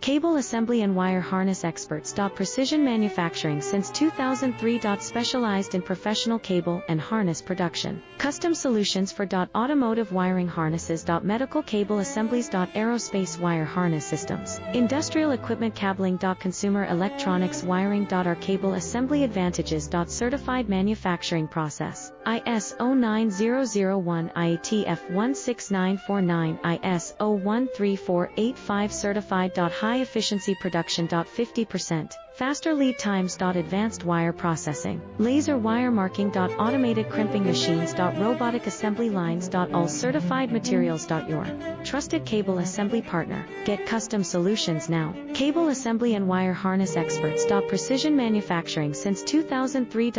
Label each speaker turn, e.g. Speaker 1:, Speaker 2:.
Speaker 1: Cable assembly and wire harness experts. Precision manufacturing since 2003. Specialized in professional cable and harness production. Custom solutions for automotive wiring harnesses. Medical cable assemblies. Aerospace wire harness systems. Industrial equipment cabling. Consumer electronics wiring. Our cable assembly advantages. Certified manufacturing process. ISO 9001 IATF 16949 ISO 13485 certified. High efficiency production. 50%. Faster lead times. Advanced wire processing. Laser wire marking. Automated crimping machines. Robotic assembly lines. All certified materials. Your trusted cable assembly partner. Get custom solutions now. Cable assembly and wire harness experts. Precision manufacturing since 2003.